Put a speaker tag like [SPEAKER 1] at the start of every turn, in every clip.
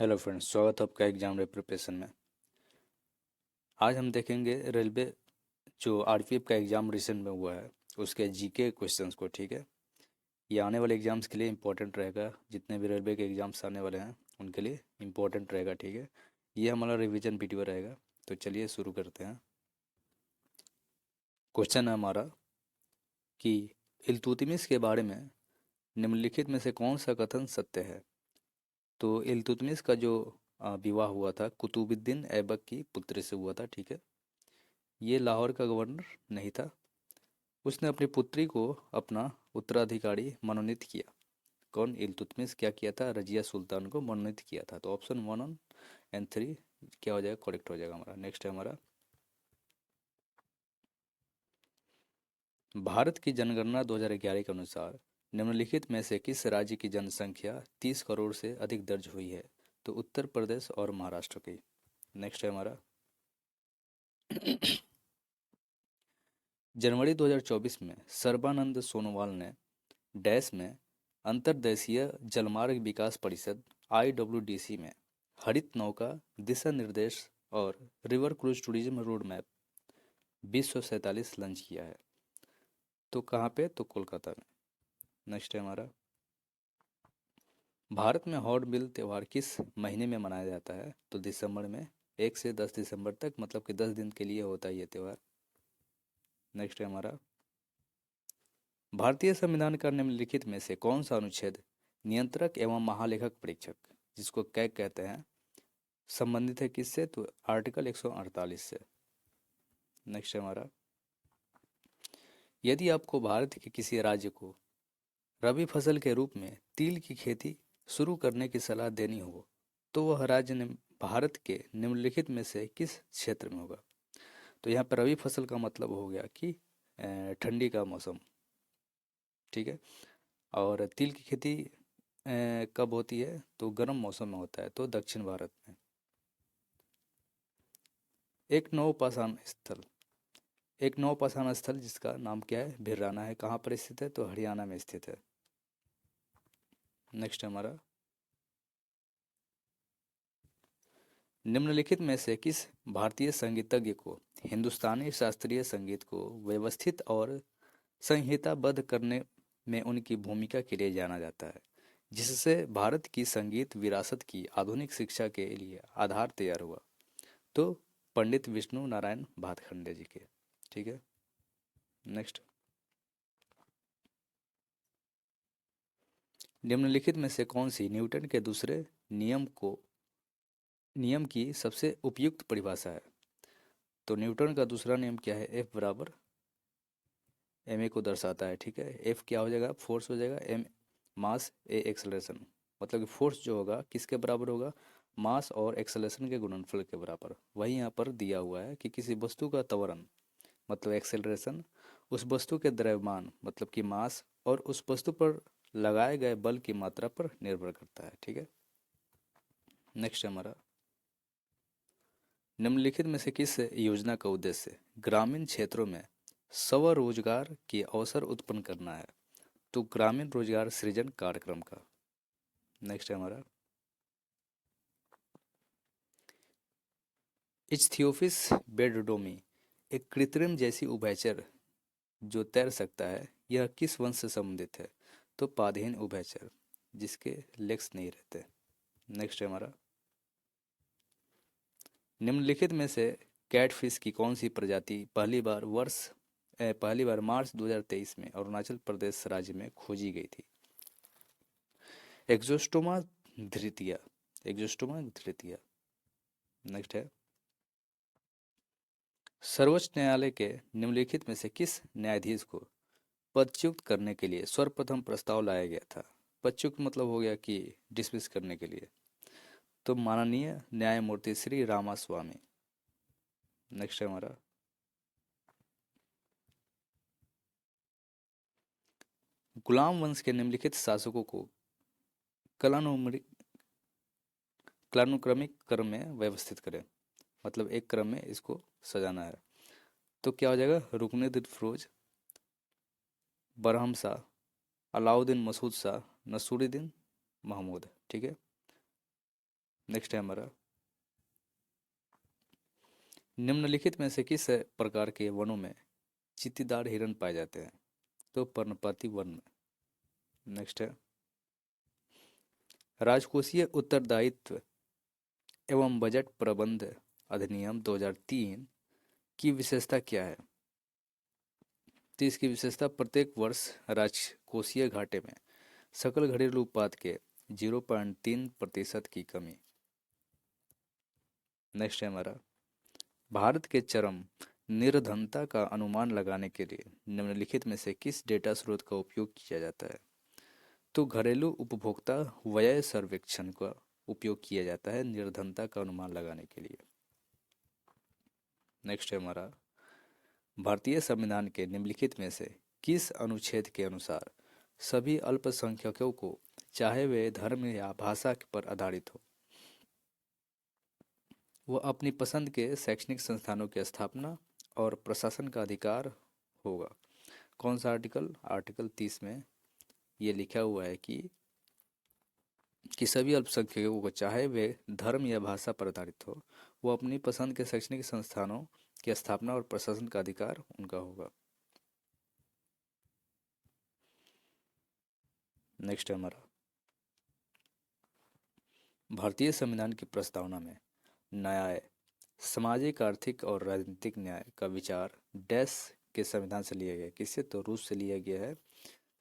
[SPEAKER 1] Hello friends, स्वागत है आपका एग्जाम प्रिपरेशन में। आज हम देखेंगे रेलवे जो आरपीएफ का एग्ज़ाम रिसेंट में हुआ है उसके जीके क्वेश्चंस को। ठीक है, ये आने वाले एग्ज़ाम्स के लिए इम्पोर्टेंट रहेगा। जितने भी रेलवे के एग्ज़ाम्स आने वाले हैं उनके लिए इम्पोर्टेंट रहेगा। ठीक है, ये हमारा रिवीजन वीडियो रहेगा। तो चलिए शुरू करते हैं। क्वेश्चन है हमारा कि इल्तुतमिश के बारे में निम्नलिखित में से कौन सा कथन सत्य है। तो इल्तुतमिश का जो विवाह हुआ था कुतुबुद्दीन ऐबक की पुत्री से हुआ था। ठीक है, ये लाहौर का गवर्नर नहीं था। उसने अपनी पुत्री को अपना उत्तराधिकारी मनोनीत किया। कौन? इल्तुतमिश क्या किया था? रजिया सुल्तान को मनोनीत किया था। तो ऑप्शन 1 और 3 क्या हो जाएगा? करेक्ट हो जाएगा हमारा। नेक्स्ट है हमारा, भारत की जनगणना 2011 के अनुसार निम्नलिखित में से किस राज्य की जनसंख्या 30 करोड़ से अधिक दर्ज हुई है। तो उत्तर प्रदेश और महाराष्ट्र की। नेक्स्ट है हमारा, जनवरी 2024 में सर्बानंद सोनोवाल ने डैश में अंतर्देशीय जलमार्ग विकास परिषद IWDC में हरित नौका दिशा निर्देश और river cruise tourism road map 2047 launch किया है। तो कहाँ पे? तो कोलकाता में। नेक्स्ट है हमारा, भारत में हॉर्नबिल त्यौहार किस महीने में मनाया जाता है। तो दिसंबर में। 1 से 10 दिसंबर तक, मतलब कि 10 दिन के लिए होता है ये त्यौहार। नेक्स्ट है हमारा, भारतीय संविधान का निम्नलिखित में से कौन सा अनुच्छेद नियंत्रक एवं महालेखक परीक्षक, जिसको कैग कहते हैं, संबंधित है किससे? तो आर्टिकल 148 से। नेक्स्ट है हमारा, यदि आपको भारत के किसी राज्य को रबी फसल के रूप में तिल की खेती शुरू करने की सलाह देनी हो तो वह राज्य भारत के निम्नलिखित में से किस क्षेत्र में होगा। तो यहाँ पर रबी फसल का मतलब हो गया कि ठंडी का मौसम। ठीक है, और तिल की खेती कब होती है? तो गर्म मौसम में होता है, तो दक्षिण भारत में। एक नौपाषाण स्थल एक नौपाषाण स्थल जिसका नाम क्या है? भिराना है। कहाँ पर स्थित है? तो हरियाणा में स्थित है। नेक्स्ट हमारा, निम्नलिखित में से किस भारतीय संगीतज्ञ को हिंदुस्तानी शास्त्रीय संगीत को व्यवस्थित और संहिताबद्ध करने में उनकी भूमिका के लिए जाना जाता है, जिससे भारत की संगीत विरासत की आधुनिक शिक्षा के लिए आधार तैयार हुआ? तो पंडित विष्णु नारायण भातखंडे जी के। ठीक है, नेक्स्ट, निम्नलिखित में से कौन सी न्यूटन के दूसरे नियम की सबसे उपयुक्त परिभाषा है। तो न्यूटन का दूसरा नियम क्या है? F बराबर ma को दर्शाता है। ठीक है, F क्या हो जाएगा? फोर्स हो जाएगा, m मास, a एक्सेलरेशन। मतलब कि फोर्स जो होगा किसके बराबर होगा? मास और एक्सेलरेशन के गुणनफल के बराबर। वही यहाँ पर दिया हुआ है कि किसी वस्तु का त्वरण मतलब एक्सेलरेशन उस वस्तु के द्रव्यमान मतलब कि मास और उस वस्तु पर लगाए गए बल की मात्रा पर निर्भर करता है। ठीक है, नेक्स्ट हमारा, निम्नलिखित में से किस योजना का उद्देश्य ग्रामीण क्षेत्रों में स्वरोजगार के अवसर उत्पन्न करना है। तो ग्रामीण रोजगार सृजन कार्यक्रम का। नेक्स्ट है हमारा, इच्थियोफिस बेडडोमी एक कृत्रिम जैसी उभयचर जो तैर सकता है, यह किस वंश से संबंधित है। तो पादहीन उभयचर जिसके लेग्स नहीं रहते। नेक्स्ट है हमारा, निम्नलिखित में से कैटफिश की कौन सी प्रजाति पहली बार मार्च 2023 में अरुणाचल प्रदेश राज्य में खोजी गई थी। एग्जोस्टोमा धृतिया। एग्जोस्टोमा धृतिया। नेक्स्ट है, सर्वोच्च न्यायालय के निम्नलिखित में से किस न्यायाधीश को पदच्युत करने के लिए सर्वप्रथम प्रस्ताव लाया गया था। पदच्युत मतलब हो गया कि डिसमिस करने के लिए। तो माननीय न्यायमूर्ति श्री रामास्वामी। नेक्स्ट है हमारा, गुलाम वंश के निम्नलिखित शासकों को कलानुक्रमिक कालानुक्रमिक क्रम में व्यवस्थित करें। मतलब एक क्रम में इसको सजाना है। तो क्या हो जाएगा? रुकनुद्दीन फिरोज, बरहम शाह, अलाउद्दीन मसूद शाह, नसूरुद्दीन महमूद। ठीक है, नेक्स्ट है हमारा, निम्नलिखित में से किस प्रकार के वनों में चींटीदार हिरण पाए जाते हैं? तो पर्णपाती वन में। नेक्स्ट है, राजकोषीय उत्तरदायित्व एवं बजट प्रबंध अधिनियम 2003 की विशेषता क्या है? तो इसकी विशेषता प्रत्येक वर्ष राजकोषीय घाटे में सकल घरेलू उत्पाद के 0.3% की कमी। नेक्स्ट है हमारा, भारत के चरम निर्धनता का अनुमान लगाने के लिए निम्नलिखित में से किस डेटा स्रोत का उपयोग किया जाता है? तो घरेलू उपभोक्ता व्यय सर्वेक्षण का उपयोग किया जाता है निर्धनता का अनुमान लगाने के लिए। नेक्स्ट है हमारा, भारतीय संविधान के निम्नलिखित में से किस अनुच्छेद के अनुसार सभी अल्पसंख्यकों को, चाहे वे धर्म या भाषा पर आधारित हो, वह अपनी पसंद के शैक्षणिक संस्थानों की स्थापना और प्रशासन का अधिकार होगा? कौन सा आर्टिकल? आर्टिकल 30 में ये लिखा हुआ है कि सभी अल्पसंख्यकों को, चाहे वे धर्म या भाषा पर आधारित हो, वो अपनी पसंद के शैक्षणिक संस्थानों की स्थापना और प्रशासन का अधिकार उनका होगा। नेक्स्ट है हमारा, भारतीय संविधान की प्रस्तावना में न्याय, सामाजिक, आर्थिक और राजनीतिक न्याय का विचार डैश के संविधान से लिया गया? किससे? तो रूस से लिया गया है,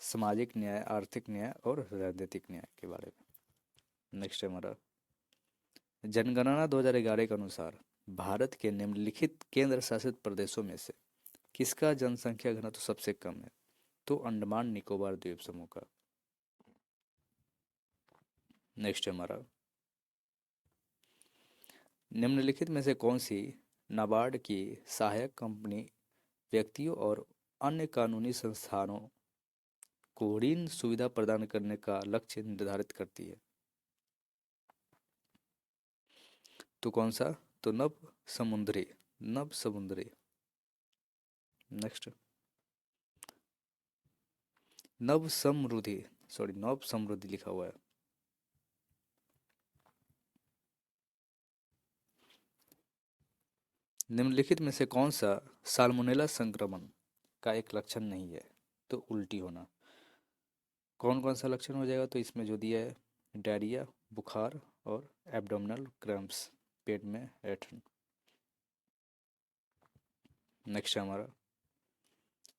[SPEAKER 1] सामाजिक न्याय, आर्थिक न्याय और राजनीतिक न्याय के बारे में। नेक्स्ट है हमारा, जनगणना 2011 के अनुसार भारत के निम्नलिखित केंद्र शासित प्रदेशों में से किसका जनसंख्या घनत्व सबसे कम है? तो अंडमान निकोबार द्वीप समूह का। नेक्स्ट है हमारा, निम्नलिखित में से कौन सी नाबार्ड की सहायक कंपनी व्यक्तियों और अन्य कानूनी संस्थानों को ऋण सुविधा प्रदान करने का लक्ष्य निर्धारित करती है? तो कौन सा? तो नव समुद्री। नेक्स्ट, नव समृद्धि लिखा हुआ है। निम्नलिखित में से कौन सा साल्मोनेला संक्रमण का एक लक्षण नहीं है? तो उल्टी होना। कौन कौन सा लक्षण हो जाएगा? तो इसमें जो दिया है, डायरिया, बुखार और एब्डोमिनल क्रैम्प्स, पेट में ऐंठन। नेक्स्ट है हमारा,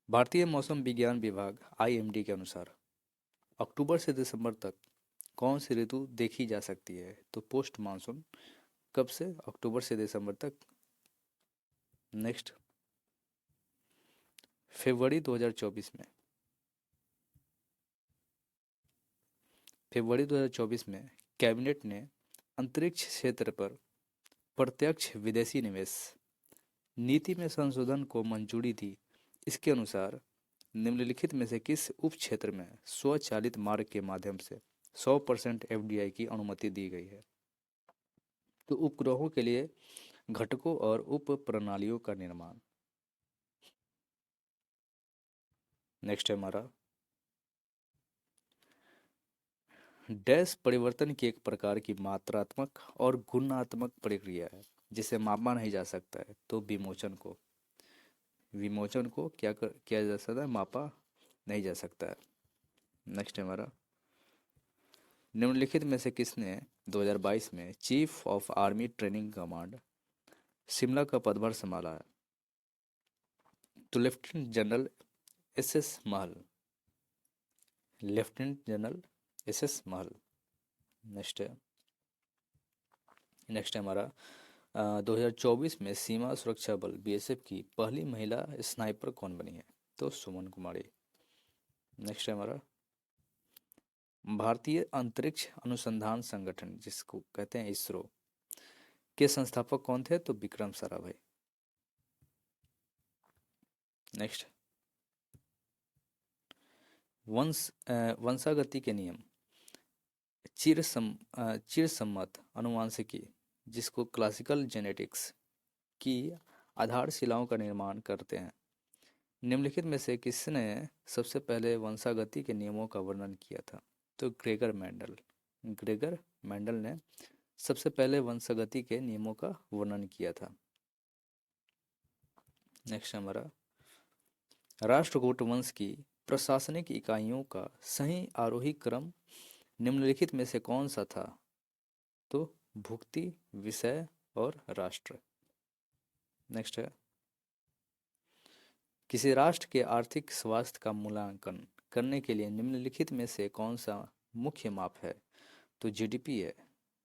[SPEAKER 1] भारतीय मौसम विज्ञान विभाग आईएमडी के अनुसार अक्टूबर से दिसंबर तक कौन सी ऋतु देखी जा सकती है? तो पोस्ट मानसून। कब से? अक्टूबर से दिसंबर तक। नेक्स्ट, फरवरी 2024 में कैबिनेट ने अंतरिक्ष क्षेत्र पर प्रत्यक्ष विदेशी निवेश नीति में संशोधन को मंजूरी दी। इसके अनुसार निम्नलिखित में से किस उप क्षेत्र में स्वचालित मार्ग के माध्यम से 100% एफडीआई की अनुमति दी गई है? तो उपग्रहों के लिए घटकों और उप प्रणालियों का निर्माण। नेक्स्ट है हमारा, डैश परिवर्तन की एक प्रकार की मात्रात्मक और गुणात्मक प्रक्रिया है जिसे मापा नहीं जा सकता है? तो विमोचन को किया जा सकता है, मापा नहीं जा सकता है। नेक्स्ट है हमारा, निम्नलिखित में से किसने 2022 में chief of army training command Shimla का पदभार संभाला है? तो लेफ्टिनेंट जनरल एस महल। नेक्स्ट है, हमारा 2024 में सीमा सुरक्षा बल बीएसएफ की पहली महिला स्नाइपर कौन बनी है? तो सुमन कुमारी। नेक्स्ट है हमारा, भारतीय अंतरिक्ष अनुसंधान संगठन जिसको कहते हैं इसरो के संस्थापक कौन थे? तो विक्रम साराभाई। नेक्स्ट, वंशागति के नियम चिरसम्मत अनुवांशिकी जिसको क्लासिकल जेनेटिक्स की आधारशिलाओं का निर्माण करते हैं। निम्नलिखित में से किसने सबसे पहले वंशागति के नियमों का वर्णन किया था? तो ग्रेगर मेंडल ने सबसे पहले वंशगति के नियमों का वर्णन किया था। नेक्स्ट हमारा, राष्ट्रकूट वंश की प्रशासनिक इकाइयों का सही आरोही क्रम निम्नलिखित में से कौन सा था? तो भुक्ति, विषय और राष्ट्र। नेक्स्ट है, किसी राष्ट्र के आर्थिक स्वास्थ्य का मूल्यांकन करने के लिए निम्नलिखित में से कौन सा मुख्य माप है? तो जीडीपी है,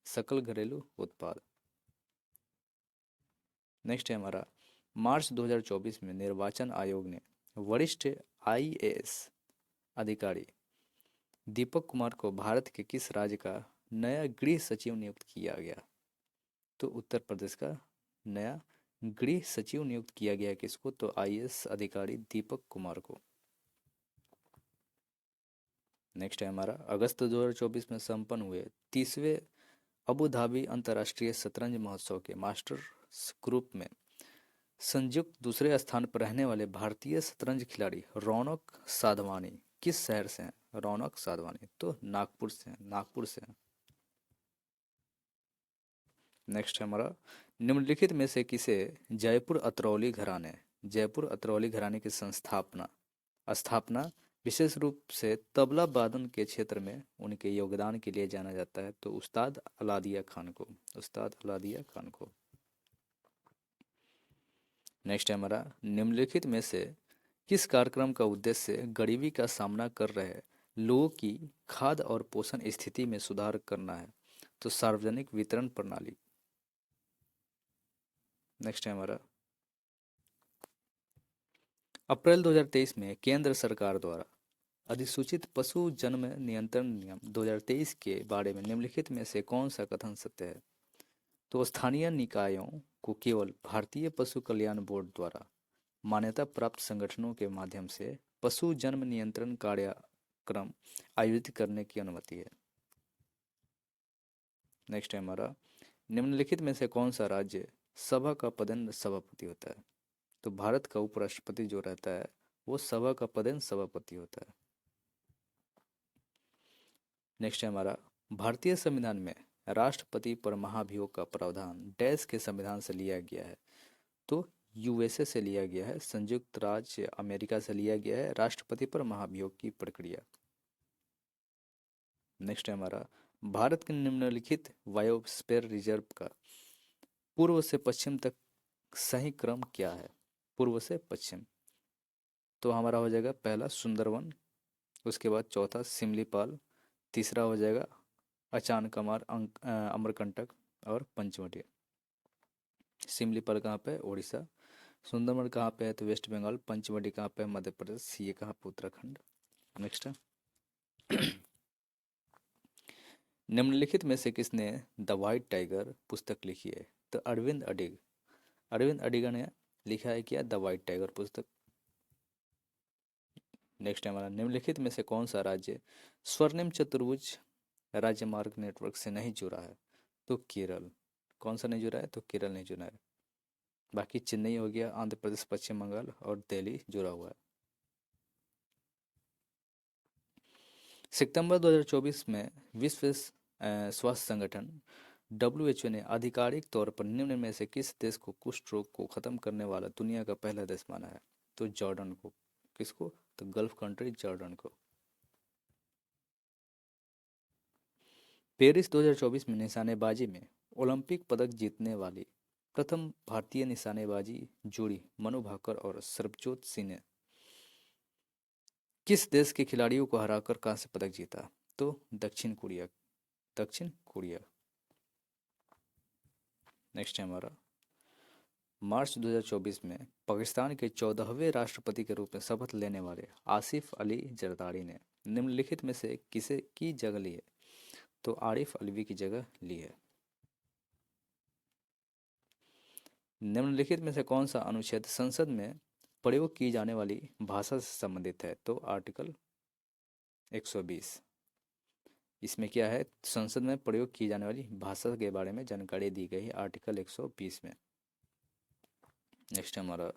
[SPEAKER 1] सकल घरेलू उत्पाद। नेक्स्ट है हमारा, मार्च 2024 में निर्वाचन आयोग ने वरिष्ठ आईएएस अधिकारी दीपक कुमार को भारत के किस राज्य का नया गृह सचिव नियुक्त किया गया? तो उत्तर प्रदेश का नया गृह सचिव नियुक्त किया गया किसको? तो आईएएस अधिकारी दीपक कुमार को। नेक्स्ट है हमारा, अगस्त 2024 में संपन्न हुए 30वें अबू धाबी अंतर्राष्ट्रीय शतरंज महोत्सव के मास्टर्स ग्रुप में संयुक्त दूसरे स्थान पर रहने वाले भारतीय शतरंज खिलाड़ी रौनक साधवानी किस शहर से हैं? रौनक साधवानी तो नागपुर से हैं, नागपुर से हैं। नेक्स्ट है हमारा, निम्नलिखित में से किसे जयपुर अतरौली घराने की संस्थापना स्थापना विशेष रूप से तबला वादन के क्षेत्र में उनके योगदान के लिए जाना जाता है? तो उस्ताद अलादिया खान को, उस्ताद अलादिया खान को। नेक्स्ट है हमारा, निम्नलिखित में से किस कार्यक्रम का उद्देश्य गरीबी का सामना कर रहे लोगों की खाद्य और पोषण स्थिति में सुधार करना है? तो सार्वजनिक वितरण प्रणाली। नेक्स्ट है हमारा, अप्रैल 2023 में केंद्र सरकार द्वारा अधिसूचित पशु जन्म नियंत्रण नियम 2023 के बारे में निम्नलिखित में से कौन सा कथन सत्य है? तो स्थानीय निकायों को केवल भारतीय पशु कल्याण बोर्ड द्वारा मान्यता प्राप्त संगठनों के माध्यम से पशु जन्म नियंत्रण कार्यक्रम आयोजित करने की अनुमति है। नेक्स्ट है हमारा, निम्नलिखित में से कौन सा राज्य सभा का पदेन सभापति होता है? तो भारत का उपराष्ट्रपति जो रहता है वो सभा का पदेन सभापति होता है। नेक्स्ट है हमारा, भारतीय संविधान में राष्ट्रपति पर महाभियोग का प्रावधान डैश के संविधान से लिया गया है? तो यूएसए से लिया गया है, संयुक्त राज्य अमेरिका से लिया गया है राष्ट्रपति पर महाभियोग की प्रक्रिया। नेक्स्ट है हमारा, भारत के निम्नलिखित बायोस्फीयर रिजर्व का पूर्व से पश्चिम तक सही क्रम क्या है? पूर्व से पश्चिम तो हमारा हो जाएगा पहला सुंदरवन, उसके बाद चौथा सिमलीपाल, तीसरा हो जाएगा अचानकमार अमरकंटक और पंचवटी। सिमलीपाल कहाँ पे? उड़ीसा। सुंदरवन कहाँ पे है? तो वेस्ट बंगाल। पंचवटी कहाँ पे है? मध्य प्रदेश। ये कहाँ पे? उत्तराखंड। नेक्स्ट है, निम्नलिखित में से किसने द वाइट टाइगर पुस्तक लिखी है? तो अरविंद अडिग, अरविंद अडिगा ने लिखा है क्या? द वाइट टाइगर पुस्तक। नेक्स्ट है हमारा, निम्नलिखित में से कौन सा राज्य स्वर्णिम चतुर्भुज राज्य मार्ग नेटवर्क से नहीं जुड़ा है? तो केरल। कौन सा नहीं जुड़ा है? तो केरल नहीं जुड़ा है। बाकी चेन्नई हो गया, आंध्र प्रदेश, पश्चिम बंगाल और दिल्ली जुड़ा हुआ है। सितंबर 2024 में विश्व स्वास्थ्य संगठन WHO ने आधिकारिक तौर पर निम्न में से किस देश को कुष्ठ रोग को खत्म करने वाला दुनिया का पहला देश माना है? तो जॉर्डन को। किसको? तो गल्फ कंट्री जॉर्डन को। पेरिस 2024 में निशानेबाजी में ओलंपिक पदक जीतने वाली प्रथम भारतीय निशानेबाजी जोड़ी मनु भाकर और सरबजोत सिंह ने किस देश के खिलाड़ियों को हराकर कांस्य पदक जीता? तो दक्षिण कोरिया, दक्षिण कोरिया। नेक्स्ट है हमारा, मार्च 2024 में पाकिस्तान के 14वें राष्ट्रपति के रूप में शपथ लेने वाले आसिफ अली जरदारी ने निम्नलिखित में से किसे की जगह ली है? तो आरिफ अलवी की जगह ली है। निम्नलिखित में से कौन सा अनुच्छेद संसद में प्रयोग की जाने वाली भाषा से संबंधित है? तो आर्टिकल 120। इसमें क्या है? संसद में प्रयोग की जाने वाली भाषा के बारे में जानकारी दी गई है आर्टिकल 120 में। नेक्स्ट हमारा,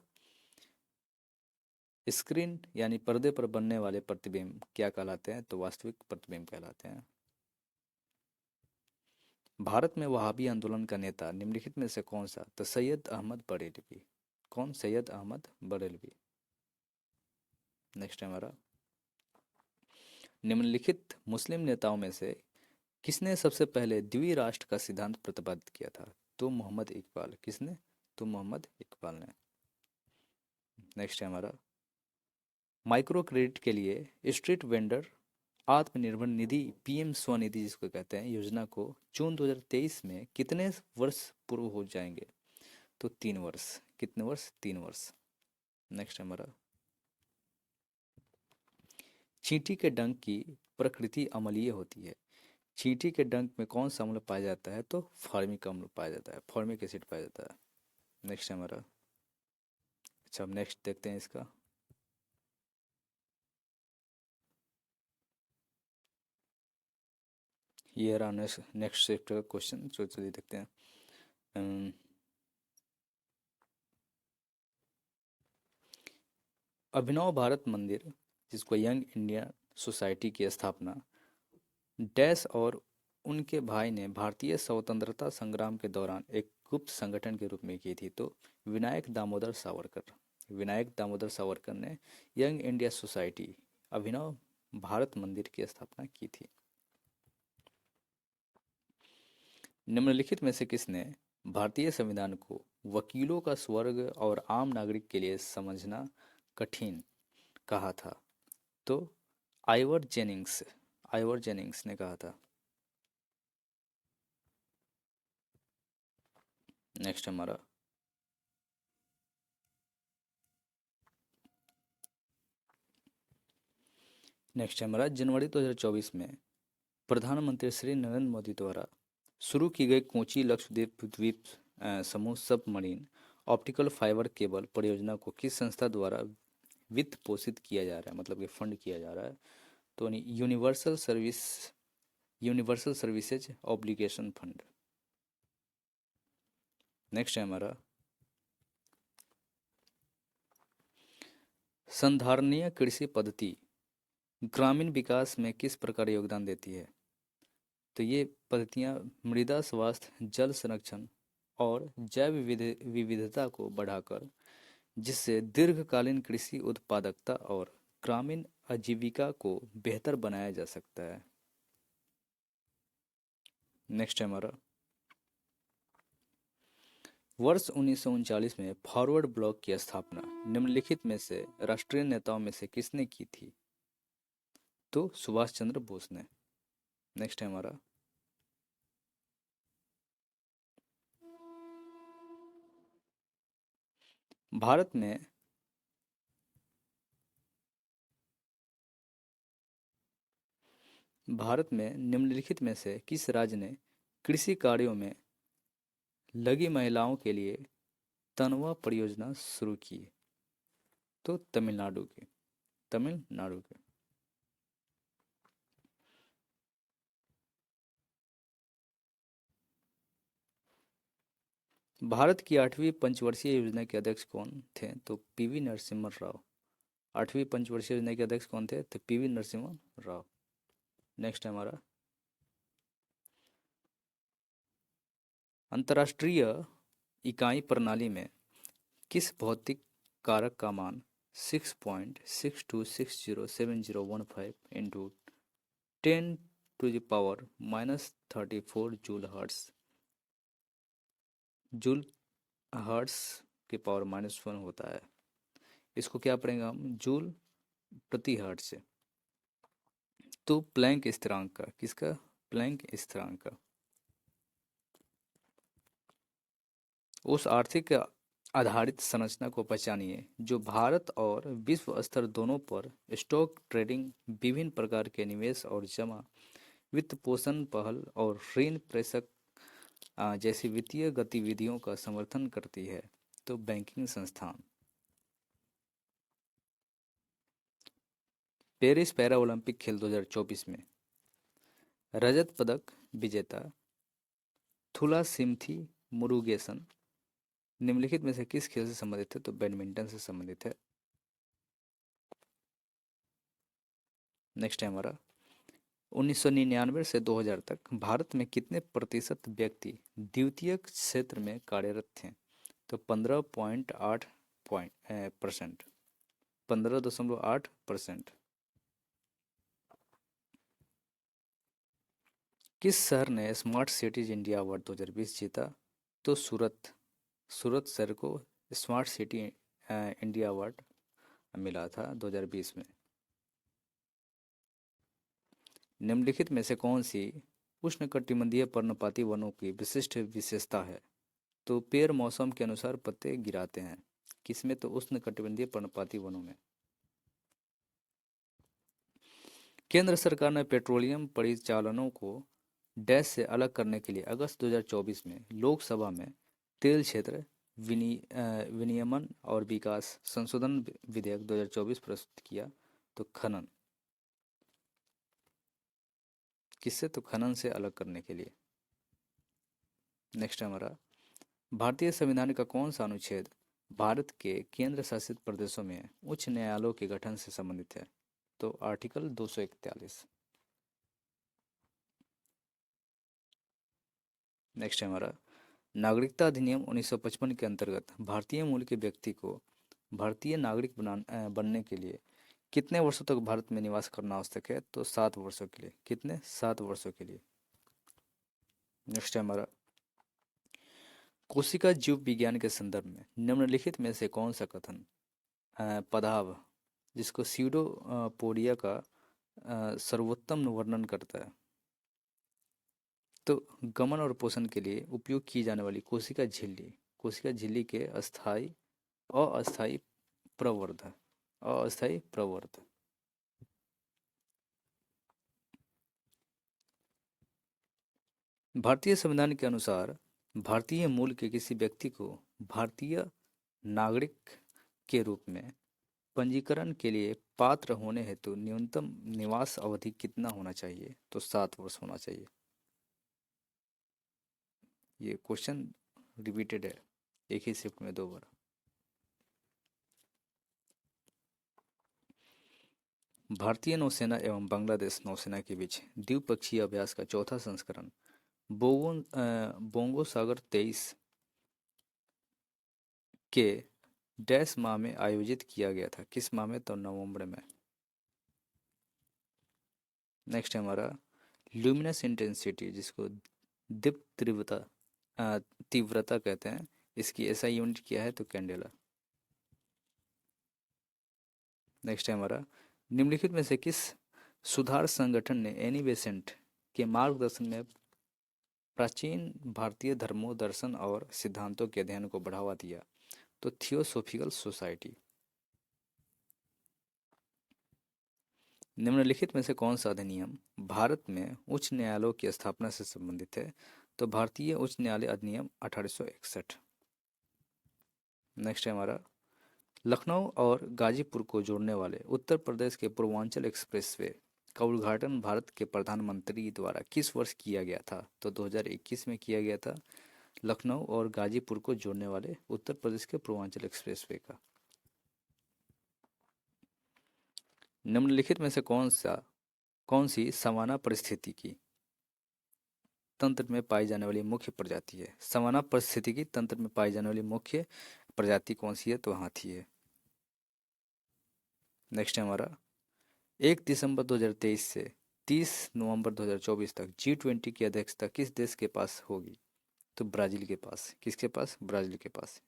[SPEAKER 1] स्क्रीन यानी पर्दे पर बनने वाले प्रतिबिंब क्या कहलाते हैं? तो वास्तविक प्रतिबिंब कहलाते हैं। भारत में वहाबी आंदोलन का नेता निम्नलिखित में से कौन सा? तो सैयद अहमद बरेलवी। कौन? सैयद अहमद बरेलवी। नेक्स्ट है हमारा, निम्नलिखित मुस्लिम नेताओं में से किसने सबसे पहले द्विराष्ट्र का सिद्धांत प्रतिपादित किया था? तो मोहम्मद इकबाल। किसने? तो मोहम्मद इकबाल ने। नेक्स्ट है हमारा, माइक्रो क्रेडिट के लिए street vendor Atmanirbhar Nidhi PM Svanidhi जिसको कहते हैं योजना को जून 2023 में कितने वर्ष पूर्व हो जाएंगे? तो 3 वर्ष। कितने वर्ष? 3 वर्ष। नेक्स्ट हमारा, चींटी के डंक की प्रकृति अम्लीय होती है। चींटी के डंक में कौन सा अम्ल पाया जाता है? तो फॉर्मिक अम्ल पाया जाता है, फॉर्मिक एसिड पाया जाता है। नेक्स्ट हमारा, अच्छा अब नेक्स्ट देखते हैं इसका। ये रहा नेक्स्ट चैप्टर का क्वेश्चन, चलिए देखते हैं। अभिनव भारत मंदिर जिसको यंग इंडिया सोसाइटी की स्थापना डैश और उनके भाई ने भारतीय स्वतंत्रता संग्राम के दौरान एक गुप्त संगठन के रूप में की थी। तो विनायक दामोदर सावरकर। विनायक दामोदर सावरकर ने यंग इंडिया सोसाइटी अभिनव भारत मंदिर की स्थापना की थी। निम्नलिखित में से किसने भारतीय संविधान को वकीलों का स्वर्ग और आम नागरिक के लिए समझना कठिन कहा था? तो आइवर जेनिंग्स। आइवर जेनिंग्स ने कहा था। नेक्स्ट हमारा, जनवरी 2024 में प्रधानमंत्री श्री नरेंद्र मोदी द्वारा शुरू की गई कोची लक्षद्वीप द्वीप समूह सबमरीन ऑप्टिकल फाइबर केबल परियोजना को किस संस्था द्वारा वित्त पोषित किया जा रहा है, मतलब कि फंड किया जा रहा है? तो universal services obligation fund. Next है हमारा, संधारणीय कृषि पद्धति ग्रामीण विकास में किस प्रकार योगदान देती है? तो ये पद्धतियाँ मृदा स्वास्थ्य, जल संरक्षण और जैव विविधता को बढ़ाकर जिससे दीर्घकालीन कृषि उत्पादकता और ग्रामीण आजीविका को बेहतर बनाया जा सकता है। नेक्स्ट है हमारा, वर्ष 1939 में फॉरवर्ड ब्लॉक की स्थापना निम्नलिखित में से राष्ट्रीय नेताओं में से किसने की थी? तो सुभाष चंद्र बोस ने। नेक्स्ट है हमारा, भारत में निम्नलिखित में से किस राज्य ने कृषि कार्यों में लगी महिलाओं के लिए तनवा परियोजना शुरू की? तो तमिलनाडु की। तमिलनाडु की। भारत की 8वीं पंचवर्षीय योजना के अध्यक्ष कौन थे? तो पीवी नरसिम्हा राव। 8वीं पंचवर्षीय योजना के अध्यक्ष कौन थे? तो पीवी नरसिम्हा राव। नेक्स्ट है हमारा, अंतर्राष्ट्रीय इकाई प्रणाली में किस भौतिक कारक का मान 6.62607015 इंटू 10⁻⁻34 जूल हर्ट्स के पावर -1 होता है? इसको क्या पढ़ेंगे हम? जूल प्रति हर्ट्ज से। तो प्लैंक स्थिरांक का। किसका? प्लैंक स्थिरांक का। उस आर्थिक आधारित संरचना को पहचानिए जो भारत और विश्व स्तर दोनों पर स्टॉक ट्रेडिंग, विभिन्न प्रकार के निवेश और जमा वित्त पोषण पहल और ऋण प्रेषक जैसी वित्तीय गतिविधियों का समर्थन करती है। तो बैंकिंग संस्थान। पेरिस पैरा ओलंपिक खेल 2024 में रजत पदक विजेता थुलासिम्थी मुरुगेसन निम्नलिखित में से किस खेल से संबंधित है? तो बैडमिंटन से संबंधित है। नेक्स्ट है हमारा, 1999 से 2000 तक भारत में कितने प्रतिशत व्यक्ति द्वितीयक क्षेत्र में कार्यरत थे? तो 15.8%। 15.8%। किस शहर ने स्मार्ट सिटीज इंडिया अवार्ड 2020 जीता? तो सूरत। सूरत शहर को स्मार्ट सिटी इंडिया अवार्ड मिला था 2020 में। निम्नलिखित में से कौन सी उष्णकटिबंधीय पर्णपाती वनों की विशिष्ट विशेषता है? तो पेड़ मौसम के अनुसार पत्ते गिराते हैं। किसमें? तो उष्णकटिबंधीय पर्णपाती वनों में। केंद्र सरकार ने पेट्रोलियम परिचालनों को डैश से अलग करने के लिए अगस्त 2024 में लोकसभा में तेल क्षेत्र विनियमन और विकास संशोधन विधेयक 2024 प्रस्तुत किया। तो खनन। किससे? तो खनन से अलग करने के लिए। नेक्स्ट है हमारा, भारतीय संविधान का कौन सा अनुच्छेद भारत के केंद्र शासित प्रदेशों में उच्च न्यायालयों के गठन से संबंधित है? तो आर्टिकल 241। नेक्स्ट है हमारा, नागरिकता अधिनियम 1955 के अंतर्गत भारतीय मूल के व्यक्ति को भारतीय नागरिक बनने के लिए कितने वर्षों तक भारत में निवास करना आवश्यक है? तो 7 वर्षों के लिए। कितने? 7 वर्षों के लिए। नेक्स्ट है हमारा, कोशिका जीव विज्ञान के संदर्भ में निम्नलिखित में से कौन सा कथन पदार्थ जिसको सीडोपोडिया का सर्वोत्तम वर्णन करता है? तो गमन और पोषण के लिए उपयोग की जाने वाली कोशिका झिल्ली के अस्थायी प्रवर्ध अस्थायी प्रवर्ध। भारतीय संविधान के अनुसार भारतीय मूल के किसी व्यक्ति को भारतीय नागरिक के रूप में पंजीकरण के लिए पात्र होने हेतु न्यूनतम निवास अवधि कितना होना चाहिए? तो 7 वर्ष होना चाहिए। ये क्वेश्चन रिपीटेड है, एक ही शिफ्ट में 2 बार। भारतीय नौसेना एवं बांग्लादेश नौसेना के बीच द्विपक्षीय अभ्यास का चौथा संस्करण बोंगो सागर 23 के डैश माह में आयोजित किया गया था। किस माह में? तो नवंबर में। नेक्स्ट है हमारा, ल्यूमिनस इंटेंसिटी जिसको दीप्त तीव्रता कहते हैं, इसकी एसआई यूनिट क्या है? तो कैंडेला। नेक्स्ट है हमारा, निम्नलिखित में से किस सुधार संगठन ने एनी बेसेंट के मार्गदर्शन में प्राचीन भारतीय धर्मों, दर्शन और सिद्धांतों के अध्ययन को बढ़ावा दिया? तो थियोसोफिकल सोसाइटी। निम्नलिखित में से कौन सा अधिनियम भारत में उच्च न्यायालयों की स्थापना से संबंधित है? तो भारतीय उच्च न्यायालय अधिनियम 1861। नेक्स्ट है हमारा, लखनऊ और गाजीपुर को जोड़ने वाले उत्तर प्रदेश के पूर्वांचल एक्सप्रेसवे का उद्घाटन भारत के प्रधानमंत्री द्वारा किस वर्ष किया गया था? तो 2021 में किया गया था, लखनऊ और गाजीपुर को जोड़ने वाले उत्तर प्रदेश के पूर्वांचल एक्सप्रेसवे का। निम्नलिखित में से कौन सी सवाना परिस्थितिकी तंत्र में पाई जाने वाली मुख्य प्रजाति है? सवाना परिस्थितिकी तंत्र में पाई जाने वाली मुख्य प्रजाति कौन सी है? तो हाथी है। नेक्स्ट है हमारा, 1 दिसंबर 2023 से 30 नवंबर 2024 तक G20 की अध्यक्षता किस देश के पास होगी? तो ब्राजील के पास। किसके पास? ब्राजील के पास।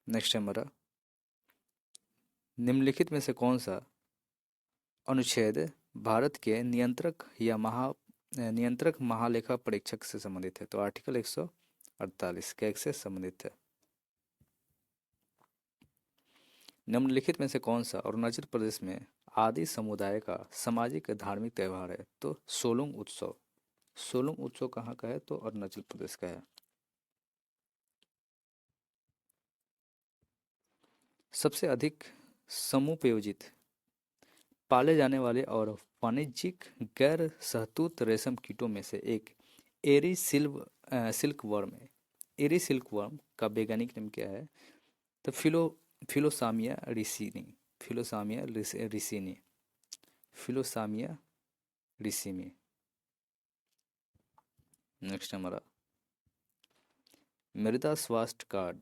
[SPEAKER 1] नेक्स्ट है हमारा, निम्नलिखित में से कौन सा अनुच्छेद भारत के नियंत्रक महालेखा परीक्षक से संबंधित है? तो आर्टिकल 148 के से संबंधित है। निम्नलिखित में से कौन सा अरुणाचल प्रदेश में आदि समुदाय का सामाजिक धार्मिक त्यौहार है? तो सोलुंग उत्सव। सोलुंग उत्सव कहाँ का है? तो अरुणाचल प्रदेश का है। सबसे अधिक समुपयोजित पाले जाने वाले और वाणिज्यिक गैर सहतूत रेशम कीटों में से एक एरी सिल्क वर्म है। एरी सिल्क वर्म का वैज्ञानिक नाम क्या है? तो फिलोसामिया रिसिनी। फिलोसामिया रिसिनी। फिलोसामिया रिसिमी। नेक्स्ट हमारा मृदा स्वास्थ्य कार्ड।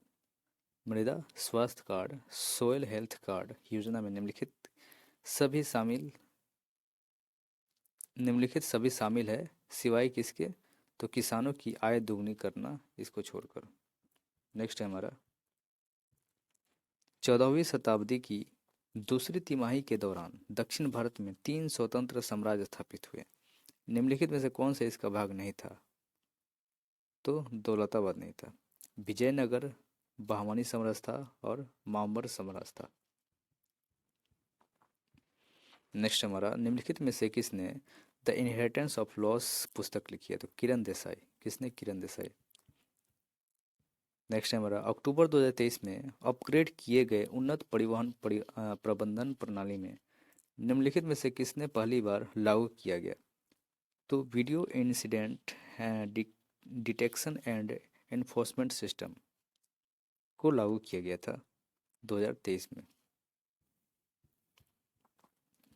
[SPEAKER 1] मृदा स्वास्थ्य कार्ड सोयल हेल्थ कार्ड योजना में निम्नलिखित सभी शामिल है सिवाय किसके? तो किसानों की आय दोगुनी करना, इसको छोड़कर। नेक्स्ट है हमारा 14वीं शताब्दी की दूसरी तिमाही के दौरान दक्षिण भारत में 3 स्वतंत्र साम्राज्य स्थापित हुए। निम्नलिखित में से कौन सा इसका भाग नहीं था? तो दौलताबाद नहीं था। विजयनगर, बहमनी साम्राज्य था और मामर साम्राज्य था। नेक्स्ट हमारा निम्नलिखित में से किसने द इनहेरिटेंस ऑफ लॉस पुस्तक लिखी है? तो किरण देसाई। किसने? किरण देसाई। नेक्स्ट है हमारा अक्टूबर 2023 में अपग्रेड किए गए उन्नत परिवहन प्रबंधन प्रणाली में निम्नलिखित में से किसने पहली बार लागू किया गया? तो video incident detection and enforcement system को लागू किया गया था 2023 में।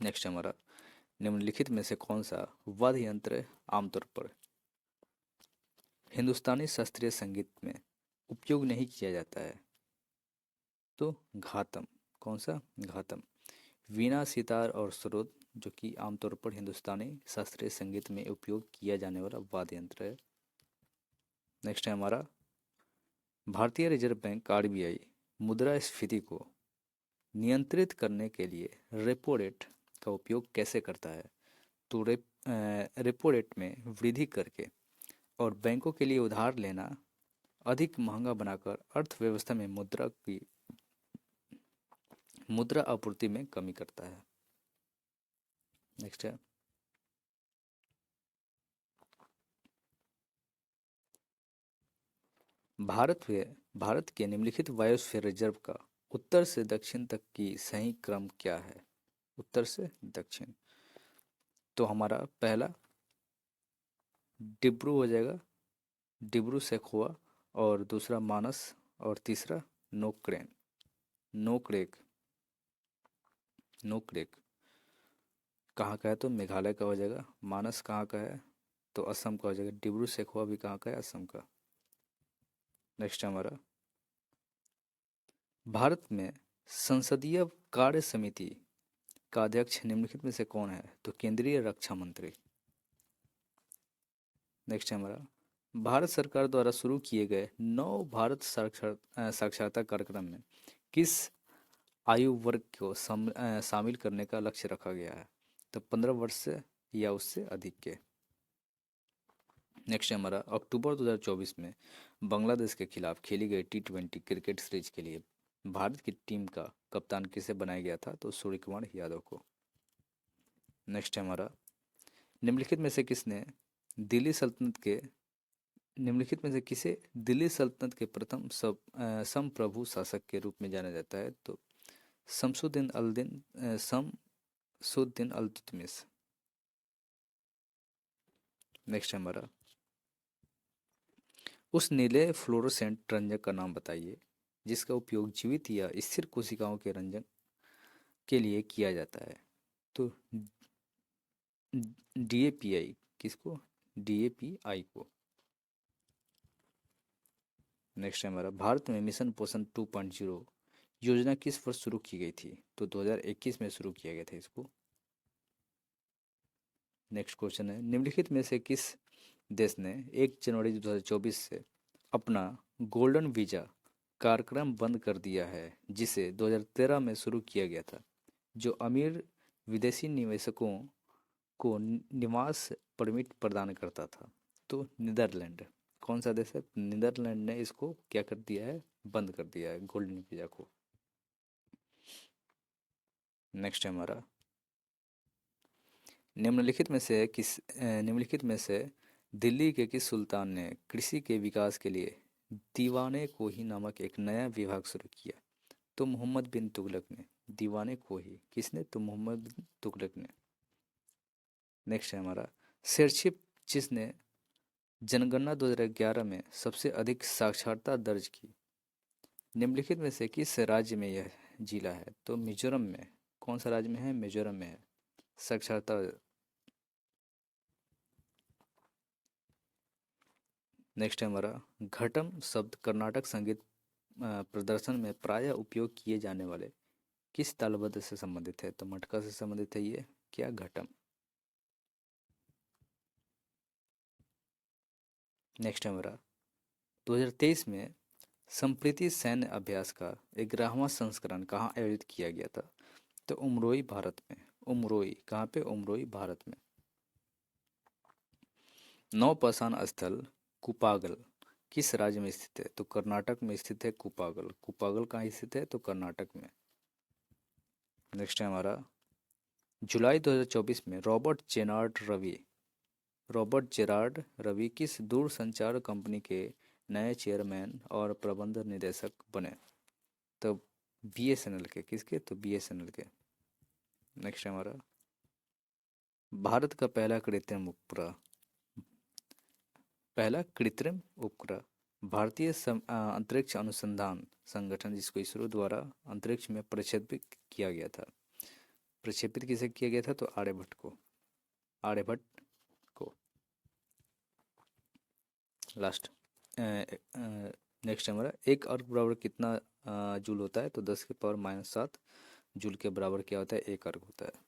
[SPEAKER 1] नेक्स्ट हमारा निम्नलिखित में से कौन सा वाद्य यंत्र आमतौर पर हिंदुस्तानी शास्त्रीय संगीत में उपयोग नहीं किया जाता है? तो घातम। कौन सा? घातम। वीणा, सितार और सरोद जो कि आमतौर पर हिंदुस्तानी शास्त्रीय संगीत में उपयोग किया जाने वाला वाद्य यंत्र है। नेक्स्ट है हमारा भारतीय रिजर्व बैंक आरबीआई मुद्रास्फीति को नियंत्रित करने के लिए रेपो रेट का उपयोग कैसे करता है? तो रेपो रेट में वृद्धि करके और बैंकों के लिए उधार लेना अधिक महंगा बनाकर अर्थव्यवस्था में मुद्रा आपूर्ति में कमी करता है। नेक्स्ट है भारत के निम्नलिखित बायोस्फीयर रिजर्व का उत्तर से दक्षिण तक की सही क्रम क्या है? उत्तर से दक्षिण। तो हमारा पहला डिब्रू हो जाएगा, डिब्रू सैखोवा, और दूसरा मानस, और तीसरा नोक्रेन। नोक्रेक। नोक्रेक कहाँ का है? तो मेघालय का हो जाएगा। मानस कहाँ का है? तो असम का हो जाएगा। डिब्रू सैखोवा भी कहाँ का है? असम का। नेक्स्ट हमारा भारत में संसदीय कार्य समिति का अध्यक्ष निम्नलिखित में से कौन है? तो केंद्रीय रक्षा मंत्री। नेक्स्ट है हमारा भारत सरकार द्वारा शुरू किए गए नव भारत साक्षरता कार्यक्रम में किस आयु वर्ग को शामिल करने का लक्ष्य रखा गया है? तो 15 वर्ष से या उससे अधिक के। नेक्स्ट है हमारा अक्टूबर 2024 में बांग्लादेश के खिलाफ खेली गई T20 क्रिकेट सीरीज के लिए भारत की टीम का कप्तान किसे बनाया गया था? तो सूर्य कुमार यादव को। नेक्स्ट है हमारा निम्नलिखित में से किसने दिल्ली सल्तनत के निम्नलिखित में से किसे दिल्ली सल्तनत के प्रथम संप्रभु शासक के रूप में जाना जाता है? तो शमसुद्दीन अल्तुतमिश। नेक्स्ट हमारा उस नीले फ्लोरोसेंट रंजक का नाम बताइए जिसका उपयोग जीवित या स्थिर कोशिकाओं के रंजन के लिए किया जाता है? तो डीएपीआई। किसको? डीएपीआई को। नेक्स्ट है हमारा भारत में मिशन पोषण 2.0 योजना किस वर्ष शुरू की गई थी? तो 2021 में शुरू किया गया था इसको। नेक्स्ट क्वेश्चन है निम्नलिखित में से किस देश ने 1 जनवरी 2024 से अपना गोल्डन वीजा कार्यक्रम बंद कर दिया है जिसे 2013 में शुरू किया गया था, जो अमीर विदेशी निवेशकों को निवास परमिट प्रदान करता था? तो नीदरलैंड। कौन सा देश है? नीदरलैंड ने इसको क्या कर दिया है? बंद कर दिया है गोल्डन वीजा को। नेक्स्ट है हमारा निम्नलिखित में से दिल्ली के किस सुल्तान ने कृषि के विकास के लिए दीवाने कोही नामक एक नया विभाग शुरू किया? तो मोहम्मद बिन तुगलक ने। दीवाने कोही किसने? तो मोहम्मद बिन तुगलक ने। नेक्स्ट है हमारा शेरशिप जिसने जनगणना 2011 में सबसे अधिक साक्षरता दर्ज की, निम्नलिखित में से किस राज्य में यह जिला है? तो मिजोरम में। कौन सा राज्य में है? मिजोरम में है। साक्षरता। नेक्स्ट है हमारा, घटम शब्द कर्नाटक संगीत प्रदर्शन में प्रायः उपयोग किए जाने वाले किस तालबद्ध से संबंधित है? तो मटका से संबंधित है ये क्या, घटम। नेक्स्ट है हमारा, 2023 में संप्रीति सैन्य अभ्यास का 11वां संस्करण कहाँ आयोजित किया गया था? तो उमरोई, भारत में। उमरोई कहाँ पे? उमरोई, भारत में। नौपाषाण स्थल कुपागल किस राज्य में स्थित है? तो कर्नाटक में स्थित है कुपागल। कुपागल कहाँ स्थित है? तो कर्नाटक में। नेक्स्ट है हमारा, जुलाई 2024 में रॉबर्ट जेरार्ड रवि किस दूरसंचार कंपनी के नए चेयरमैन और प्रबंध निदेशक बने? तो बीएसएनएल के। किसके? तो बीएसएनएल के। नेक्स्ट है हमारा, भारत का पहला कृत्रिम उपग्रह भारतीय अंतरिक्ष अनुसंधान संगठन, जिसको इसरो द्वारा अंतरिक्ष में प्रक्षेपित किया गया था। प्रक्षेपित किसे किया गया था? तो आर्यभट्ट को। लास्ट। नेक्स्ट हमारा, एक अर्क बराबर कितना जूल होता है? तो 10 के पावर -7 जूल के बराबर क्या होता है? एक अर्क होता है।